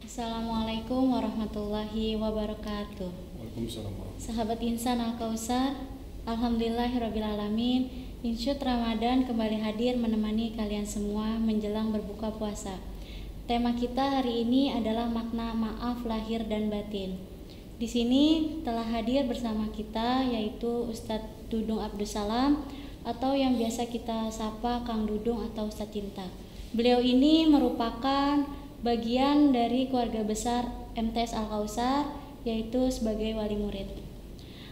Assalamualaikum warahmatullahi wabarakatuh. Waalaikumsalam. Sahabat Insan Al-Kausar, alhamdulillahirrabbilalamin. Insyut Ramadan kembali hadir menemani kalian semua menjelang berbuka puasa. Tema kita hari ini adalah makna maaf lahir dan batin. Di sini telah hadir bersama kita yaitu Ustadz Dudung Abdussalam atau yang biasa kita sapa Kang Dudung atau Ustadz Cinta. Beliau ini merupakan bagian dari keluarga besar MTS Al-Kausar, yaitu sebagai wali murid.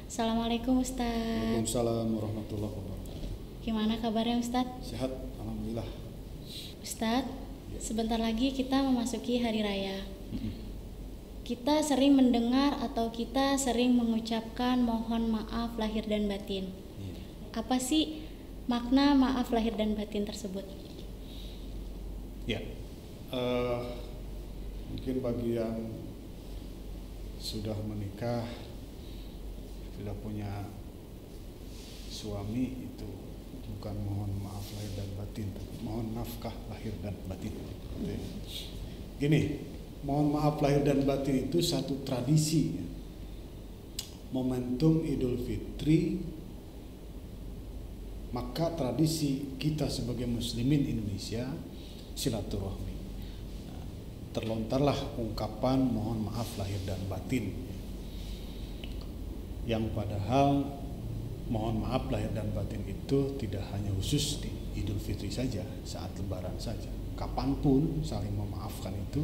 Assalamualaikum Ustadz. Waalaikumsalam warahmatullahi wabarakatuh. Gimana kabarnya Ustadz? Sehat, alhamdulillah. Ustadz, sebentar lagi kita memasuki hari raya. Kita sering mendengar atau kita sering mengucapkan mohon maaf lahir dan batin. Apa sih makna maaf lahir dan batin tersebut? Ya, mungkin bagi yang sudah menikah, sudah punya suami, itu bukan mohon maaf lahir dan batin, tapi mohon nafkah lahir dan batin. Gini, mohon maaf lahir dan batin itu satu tradisi, momentum Idul Fitri. Maka tradisi kita sebagai muslimin Indonesia silaturahmi. Terlontarlah ungkapan mohon maaf lahir dan batin, yang padahal mohon maaf lahir dan batin itu tidak hanya khusus di Idul Fitri saja, saat Lebaran saja, kapanpun saling memaafkan itu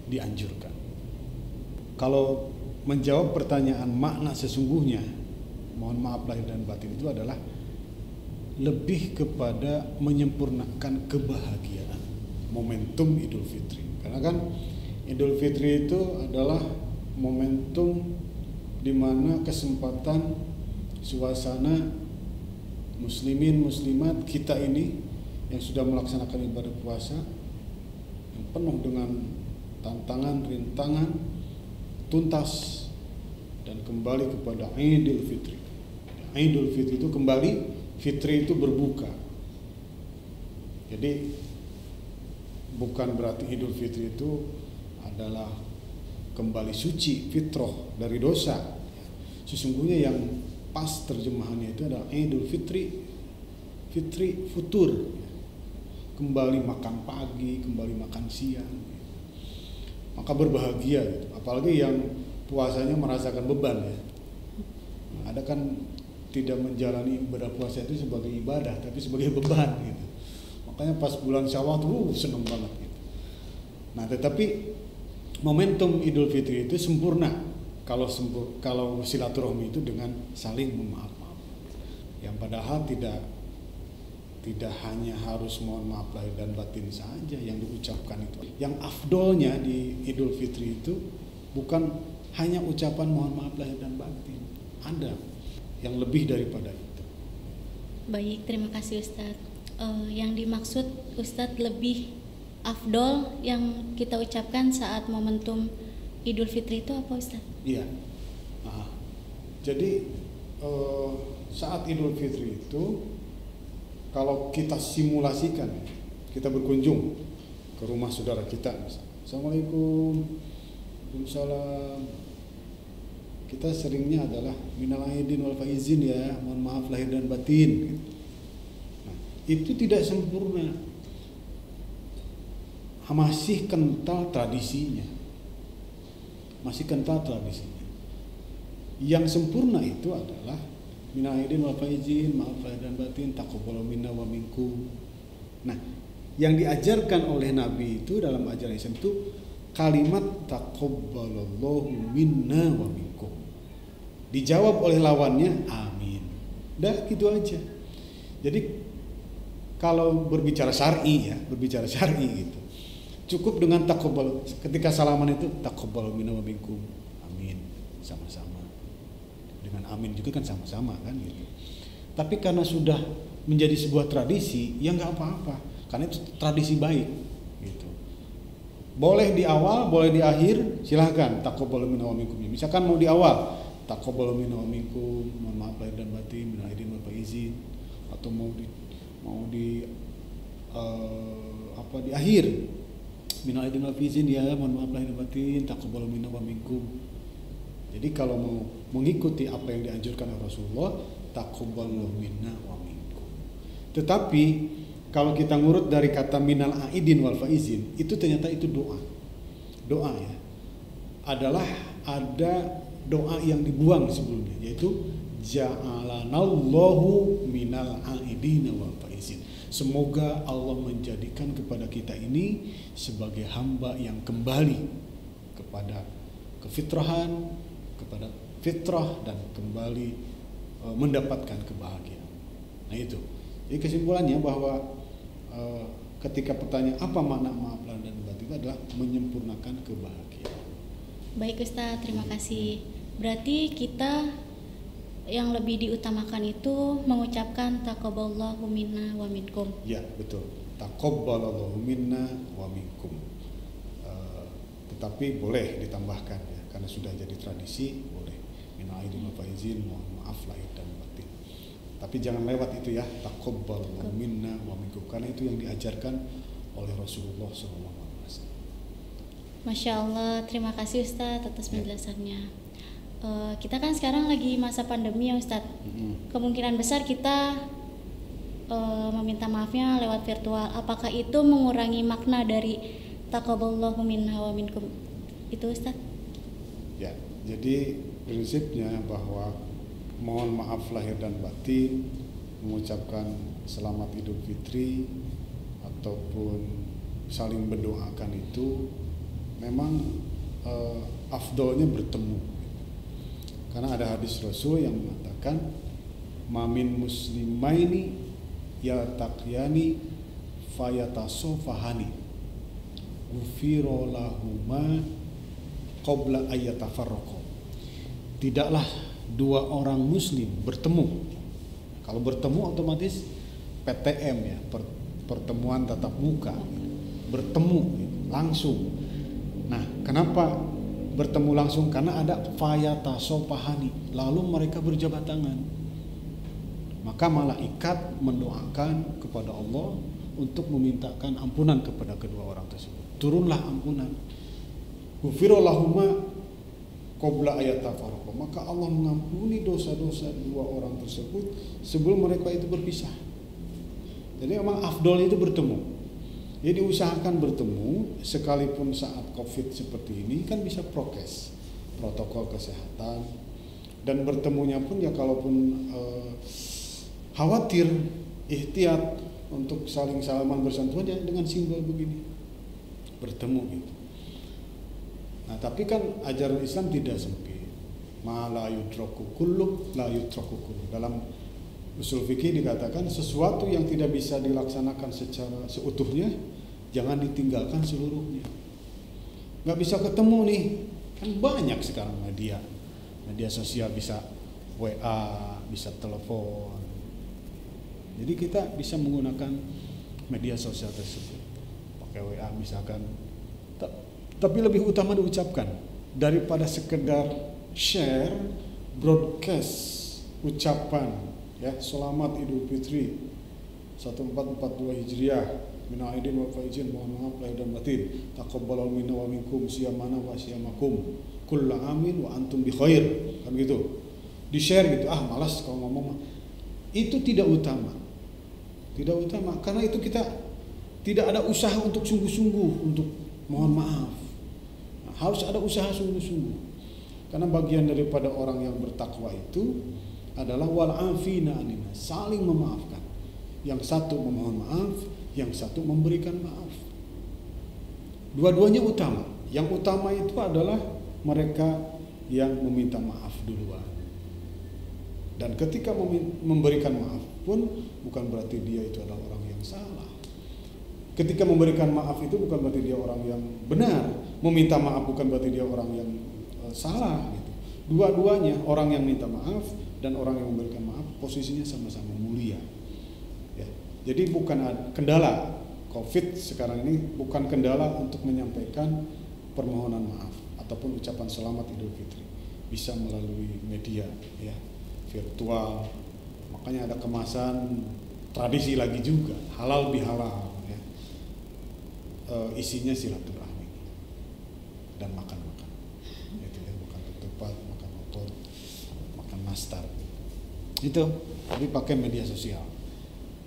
dianjurkan. Kalau menjawab pertanyaan makna sesungguhnya mohon maaf lahir dan batin itu adalah lebih kepada menyempurnakan kebahagiaan momentum Idul Fitri. Karena kan Idul Fitri itu adalah momentum di mana kesempatan suasana muslimin muslimat kita ini yang sudah melaksanakan ibadah puasa yang penuh dengan tantangan, rintangan, tuntas dan kembali kepada Idul Fitri. Idul Fitri itu kembali, Fitri itu berbuka. Jadi bukan berarti Idul Fitri itu adalah kembali suci, fitrah dari dosa. Sesungguhnya yang pas terjemahannya itu adalah Idul Fitri, Fitri futur, kembali makan pagi, kembali makan siang. Maka berbahagia gitu. Apalagi yang puasanya merasakan beban ya. Ada kan tidak menjalani ibadah puasa itu sebagai ibadah, tapi sebagai beban gitu. Makanya pas bulan Syawal tuh seneng banget gitu. Nah, tetapi momentum Idul Fitri itu sempurna kalau silaturahmi itu dengan saling memaaf. Yang padahal tidak hanya harus mohon maaf lahir dan batin saja yang diucapkan itu. Yang afdolnya di Idul Fitri itu bukan hanya ucapan mohon maaf lahir dan batin. Ada yang lebih daripada itu. Baik, terima kasih Ustadz. Yang dimaksud Ustadz lebih afdol yang kita ucapkan saat momentum Idul Fitri itu apa Ustadz? Iya. Jadi saat Idul Fitri itu kalau kita simulasikan, kita berkunjung ke rumah saudara kita, misalnya. Assalamualaikum, Waalaikumsalam. Kita seringnya adalah minal aidin wal faizin ya, mohon maaf lahir dan batin. Nah, itu tidak sempurna. masih kental tradisinya. Masih kental tradisinya. Yang sempurna itu adalah minal aidin wal faizin, maaf lahir dan batin, taqabbalu minna wa minkum. Nah, yang diajarkan oleh Nabi itu dalam ajaran Islam itu kalimat taqabbalallahu minna wa minkum. Dijawab oleh lawannya amin. Dah gitu aja. Jadi kalau berbicara syar'i gitu. Cukup dengan taqabbal. Ketika salaman itu taqabbalu minna wa minkum. Amin. Sama-sama. Dengan amin juga kan sama-sama kan gitu. Tapi karena sudah menjadi sebuah tradisi, ya nggak apa-apa. Karena itu tradisi baik gitu. Boleh di awal, boleh di akhir, silahkan taqabbalu minna wa minkum. Misalkan mau di awal, taqabbalu minna wa minkum, mohon maaf lahir dan batin, minal aidin wal faizin, atau mau di akhir, minal aidin wal faizin ya, mohon maaf lahir dan batin, taqabbalu minna wa minkum. Jadi kalau mau mengikuti apa yang dianjurkan oleh Rasulullah, taqabbalu minna wa minkum. Tetapi kalau kita ngurut dari kata minal aidin wal faizin, itu ternyata itu doa. Doa ya. Adalah ada doa yang dibuang sebelumnya, yaitu ja'alanallahu minal aidin wal faizin. Semoga Allah menjadikan kepada kita ini sebagai hamba yang kembali kepada kefitrahan, kepada fitrah, dan kembali mendapatkan kebahagiaan. Nah itu. Jadi kesimpulannya bahwa ketika pertanyaan apa makna maaf lahir dan batin itu adalah menyempurnakan kebahagiaan. Baik Ustaz, terima kasih. Berarti kita yang lebih diutamakan itu mengucapkan taqabbalallahu minna wa minkum. Ya, betul. Taqabbalallahu minna wa minkum. Tetapi boleh ditambahkan ya, karena sudah jadi tradisi, boleh. Minal aidin wal faizin, mohon maaf lahir dan batin. Tapi jangan lewat itu ya, taqabbalallahu minna wa minkum, karena itu yang diajarkan oleh Rasulullah SAW. Masya Allah, terima kasih Ustadz atas penjelasannya. Kita kan sekarang lagi masa pandemi ya Ustadz. Kemungkinan besar kita meminta maafnya lewat virtual. Apakah itu mengurangi makna dari taqabbalallahu minna wa minkum itu Ustadz? Ya, jadi prinsipnya bahwa mohon maaf lahir dan batin, mengucapkan selamat Idul Fitri ataupun saling mendoakan itu memang afdolnya bertemu. Karena ada hadis Rasul yang mengatakan mamin muslimaini yaltaqiyani fayatasofahani ghufira lahuma qabla ayyatafarraqu. Tidaklah dua orang muslim bertemu. Kalau bertemu otomatis PTM ya, pertemuan tatap muka, bertemu langsung. Nah, kenapa bertemu langsung? Karena ada fayatasofahani, lalu mereka berjabat tangan. Maka malaikat mendoakan kepada Allah untuk memintakan ampunan kepada kedua orang tersebut. Turunlah ampunan. Ghufira lahuma qabla ayyatafarraqu. Maka Allah mengampuni dosa-dosa dua orang tersebut sebelum mereka itu berpisah. Jadi memang afdol itu bertemu. Jadi usahakan bertemu, sekalipun saat COVID seperti ini kan bisa prokes, protokol kesehatan, dan bertemunya pun ya kalaupun khawatir, ihtiyat untuk saling salaman bersentuhan ya dengan simbol begini, bertemu gitu. Nah tapi kan ajaran Islam tidak sempit. Ma la yudraku kullu la yutraku kullu. Dalam usul fikih dikatakan sesuatu yang tidak bisa dilaksanakan secara seutuhnya jangan ditinggalkan seluruhnya. Nggak bisa ketemu nih, kan banyak sekarang media sosial, bisa WA, bisa telepon. Jadi kita bisa menggunakan media sosial tersebut, pakai WA misalkan. Tapi lebih utama diucapkan daripada sekedar share, broadcast ucapan ya, selamat Idul Fitri 1442 Hijriah, minal aidin wal faizin, mohon maaf lahir dan batin, taqabbalallahu minna wa minkum siyamana wa siyamakum kullu amin wa antum bi khair, kan gitu. Di-share gitu, malas kalau ngomong. Itu tidak utama. Tidak utama karena itu kita Tidak ada usaha untuk sungguh-sungguh untuk mohon maaf. Nah, harus ada usaha sungguh-sungguh. Karena bagian daripada orang yang bertakwa itu adalah wal afina anina, saling memaafkan. Yang satu memohon maaf, yang satu memberikan maaf. Dua-duanya utama. Yang utama itu adalah mereka yang meminta maaf duluan. Dan ketika memberikan maaf pun bukan berarti dia itu adalah orang yang salah. Ketika memberikan maaf itu bukan berarti dia orang yang benar. Meminta maaf bukan berarti dia orang yang salah gitu. Dua-duanya, orang yang minta maaf dan orang yang memberikan maaf, posisinya sama-sama mulia. Ya. Jadi bukan kendala COVID sekarang ini, bukan kendala untuk menyampaikan permohonan maaf ataupun ucapan selamat Idul Fitri. Bisa melalui media, ya, virtual. Makanya ada kemasan tradisi lagi juga, halal bihalal. Ya. Isinya silaturahmi dan makan-makan. Itu ya, makan ketupat, makan otot, makan nastar. Itu, tapi pakai media sosial.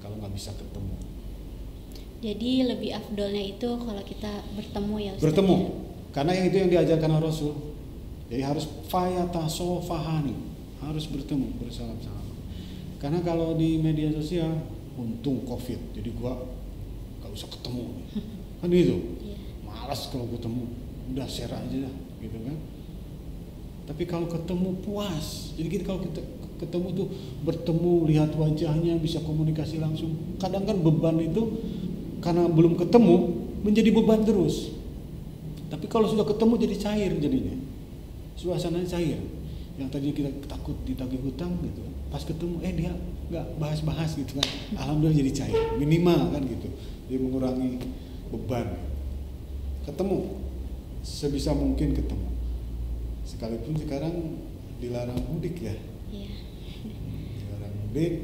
Kalau nggak bisa ketemu. Jadi lebih afdolnya itu kalau kita bertemu ya Ustaz. Bertemu. Karena yang itu yang diajarkan oleh Rasul. Jadi harus fayatasofahani, harus bertemu, bersalam-salam. Karena kalau di media sosial, untung COVID, jadi gua nggak usah ketemu. Kan gitu. Iya. Malas kalau ketemu, udah share aja dah, gitu kan. Tapi kalau ketemu puas. Jadi kita kalau kita ketemu tuh bertemu, lihat wajahnya, bisa komunikasi langsung. Kadang kan beban itu karena belum ketemu menjadi beban terus. Tapi kalau sudah ketemu jadi cair jadinya. Suasananya cair. Yang tadinya kita takut ditagih hutang gitu. Pas ketemu dia nggak bahas-bahas gitu kan. Alhamdulillah jadi cair. Minimal kan gitu. Dia mengurangi beban. Ketemu. Sebisa mungkin ketemu. Sekalipun sekarang dilarang mudik ya. Iya. Dilarang mudik,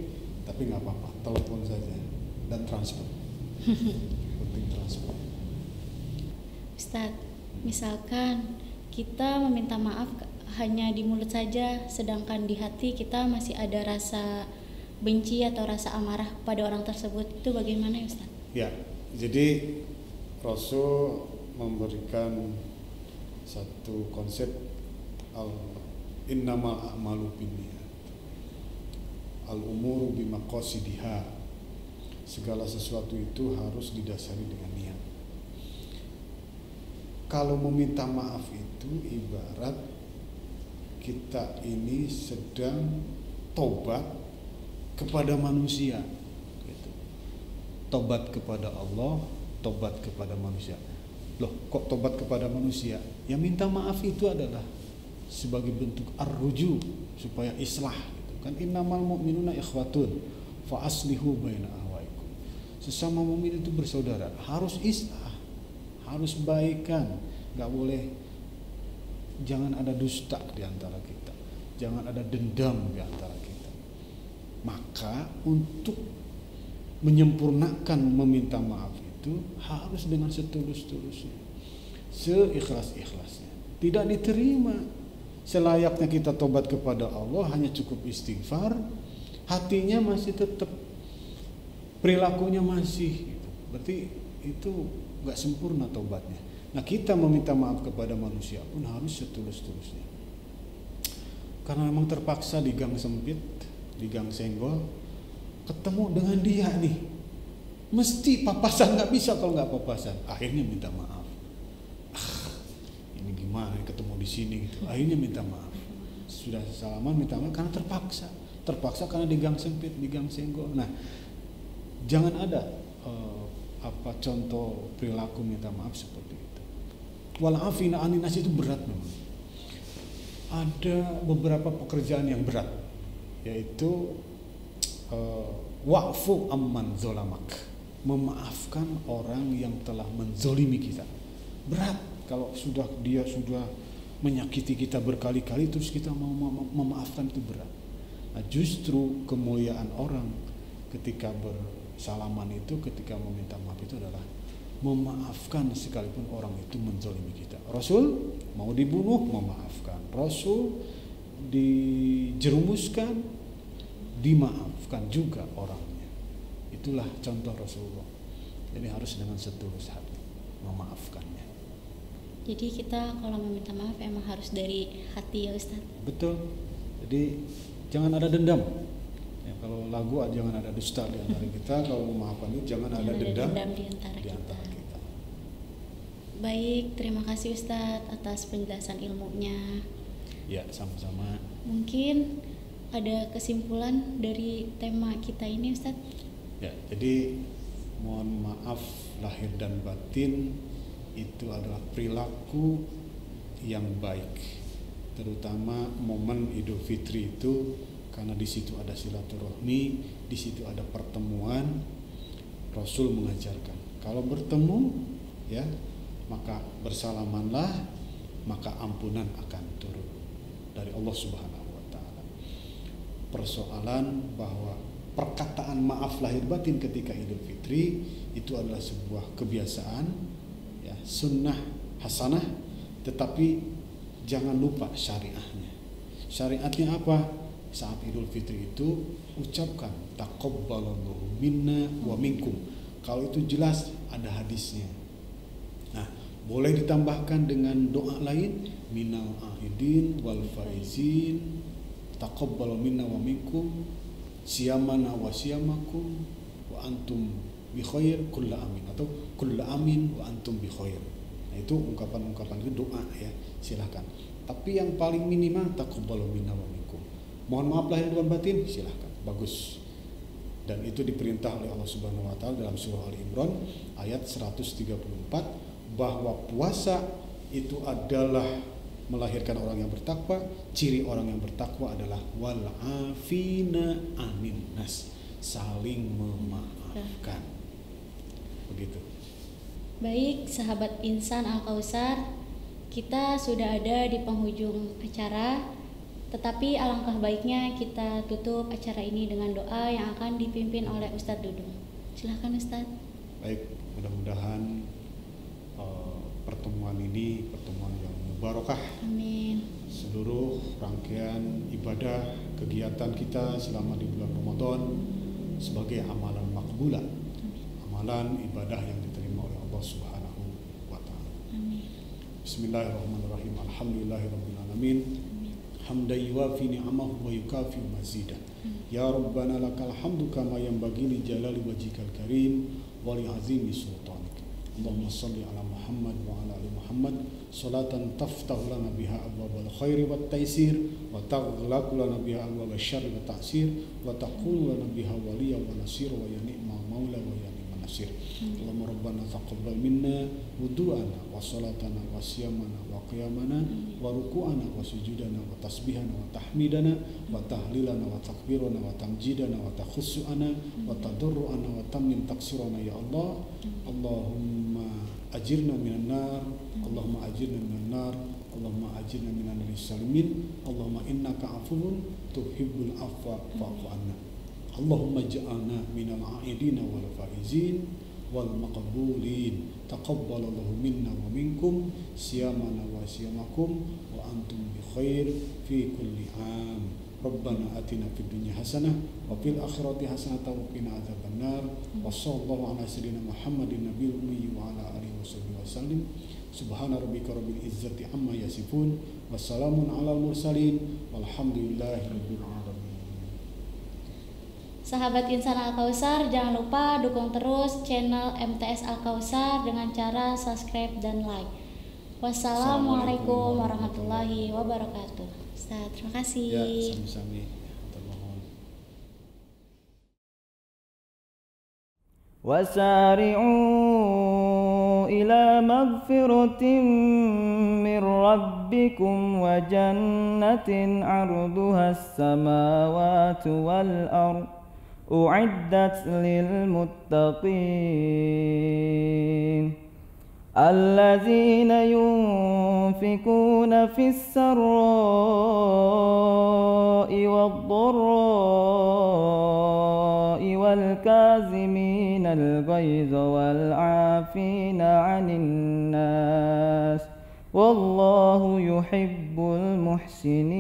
tapi nggak apa-apa. Telepon saja dan transfer. Penting transfer. Ustaz, misalkan kita meminta maaf hanya di mulut saja, sedangkan di hati kita masih ada rasa benci atau rasa amarah pada orang tersebut, itu bagaimana ya Ustaz? Ya, jadi Rasul memberikan satu konsep innamal a'malu binniyat, al-umuru bimaqasidiha. Segala sesuatu itu harus didasari dengan niat. Kalau meminta maaf itu ibarat kita ini sedang tobat kepada manusia, gitu. Tobat kepada Allah, tobat kepada manusia. Loh, kok tobat kepada manusia? Ya minta maaf itu adalah sebagai bentuk ar-ruju supaya islah, gitu kan. Innamal mu'minuna ikhwatun fa aslihu baina ahwaikum. Sesama mukmin itu bersaudara, harus islah, harus baikan, nggak boleh, jangan ada dusta di antara kita, jangan ada dendam di antara kita. Maka untuk menyempurnakan meminta maaf itu harus dengan setulus-tulusnya, seikhlas-ikhlasnya. Tidak diterima selayaknya kita tobat kepada Allah hanya cukup istighfar, hatinya masih tetap, perilakunya masih gitu. Berarti itu nggak sempurna tobatnya. Nah, kita meminta maaf kepada manusia pun harus setulus-tulusnya. Karena memang terpaksa di gang sempit, di gang senggol, ketemu dengan dia nih, mesti papasan, nggak bisa kalau nggak papasan. Akhirnya minta maaf. Ini gimana ketemu di sini gitu. Akhirnya minta maaf. Sudah salaman minta maaf karena terpaksa karena di gang sempit, di gang senggol. Nah, jangan ada contoh perilaku minta maaf seperti itu. Wal'afina anin nas itu berat memang. Ada beberapa pekerjaan yang berat, yaitu wa'fu amman zolamak, memaafkan orang yang telah menzolimi kita. Berat kalau dia sudah menyakiti kita berkali-kali terus kita mau memaafkan, itu berat. Nah, justru kemuliaan orang ketika bersalaman itu, ketika meminta maaf itu adalah memaafkan sekalipun orang itu menzalimi kita. Rasul mau dibunuh, memaafkan. Rasul dijerumuskan, dimaafkan juga orangnya. Itulah contoh Rasulullah. Jadi harus dengan setulus hati memaafkannya. Jadi kita kalau meminta maaf emang harus dari hati ya Ustaz. Betul. Jadi jangan ada dendam. Ya, kalau lagu jangan ada dusta di antara kita. Kalau memaafkan itu jangan ada dendam di antara kita. Baik, terima kasih Ustadz atas penjelasan ilmunya. Ya, sama-sama. Mungkin ada kesimpulan dari tema kita ini Ustadz? Ya, jadi mohon maaf lahir dan batin itu adalah perilaku yang baik, terutama momen Idul Fitri itu, karena di situ ada silaturahmi, di situ ada pertemuan. Rasul mengajarkan kalau bertemu ya maka bersalamanlah, maka ampunan akan turun dari Allah Subhanahu wa taala. Persoalan bahwa perkataan maaf lahir batin ketika Idul Fitri itu adalah sebuah kebiasaan ya, sunnah hasanah, tetapi jangan lupa syariahnya. Syariatnya apa? Saat Idul Fitri itu ucapkan taqabbalallahu minna wa minkum. Kalau itu jelas ada hadisnya. Nah, boleh ditambahkan dengan doa lain, minal aidin wal faizin taqabbal minna wa minkum siyamana wa siyamakum wa antum bi khair kullu amin, atau kullu amin wa antum bi khair. Nah, itu ungkapan-ungkapan itu doa ya, silahkan. Tapi yang paling minimal taqabbal minna wa minkum. Mohon maaf lahir dan batin, silahkan. Bagus. Dan itu diperintah oleh Allah Subhanahu wa taala dalam surah Ali Imran ayat 134 bahwa puasa itu adalah melahirkan orang yang bertakwa. Ciri orang yang bertakwa adalah wal afina anin nas, saling memaafkan. Begitu. Baik, sahabat Insan Al-Kausar, kita sudah ada di penghujung acara, tetapi alangkah baiknya kita tutup acara ini dengan doa yang akan dipimpin oleh Ustadz Dudung. Silahkan Ustadz. Baik, mudah-mudahan pertemuan ini pertemuan yang mubarakah. Amin. Seluruh rangkaian ibadah kegiatan kita selama di bulan Ramadan sebagai amalan makbulah, amalan ibadah yang diterima oleh Allah Subhanahu wa taala. Amin. Bismillahirrahmanirrahim. Alhamdulillahirabbil alamin. Hamdan yuwafi ni'amahu wa yukafi mazidah. Ya Rabbana lakal hamdu kama yanbaghi li jalali wajhikal karim wa li azimi sultanik. Allahumma salli ala Muhammad wa ala ali Muhammad salatan taftahu lana biha abwabal khairi wat taisir wa taghlaqu lana biha abwabal syarri wat ta'sir wa taqulu lana biha waliya wa nasir wa ya ni'mal maula wa ya ni'man nasir. Allahumma rabbana taqabbal minna wudu'ana wa salatana wa siyamana wa qiyamana wa ruku'ana wa sujudana wa tasbihana wa tahmidana wa tahlilana wa takbirana wa tamjidana wa takhussu'ana wa tadarru'ana wa tammin taksirana ya Allah. Allahumma ajirna minan nar, Allahumma ajirna minan nar, Allahumma ajirna minan salimin, Allahumma innaka afuwun tuhibbul afwa fa'fu anna. Allahumma ja'alna minal a'idina wal faizin wal maqbulin. Taqabbalallahu minna wa minkum siyamana wa siyamakum wa antum bi khair fi kulli am. Rabbana atina fid dunya hasanah wa fil akhirati hasanah wa qina adzabannar. Wa sallallahu ala sayyidina Muhammadin nabiyil ummi wa ala alihi wasallam. Subhana rabbika rabbil izzati amma yasifun wa salamun alal mursalin walhamdulillahi rabbil alamin. Sahabat Insan Al-Kausar, jangan lupa dukung terus channel MTS Al-Kausar dengan cara subscribe dan like. Wassalamualaikum warahmatullahi wabarakatuh. Ustaz, terima kasih. Ya, sami-sami. Termohon. وسارعوا إلى مغفرة من ربكم وجنة عرضها السماوات والأرض أعدت للمتقين الذين ينفقون في السراء والضراء والكاظمين الغيظ والعافين عن الناس والله يحب المحسنين.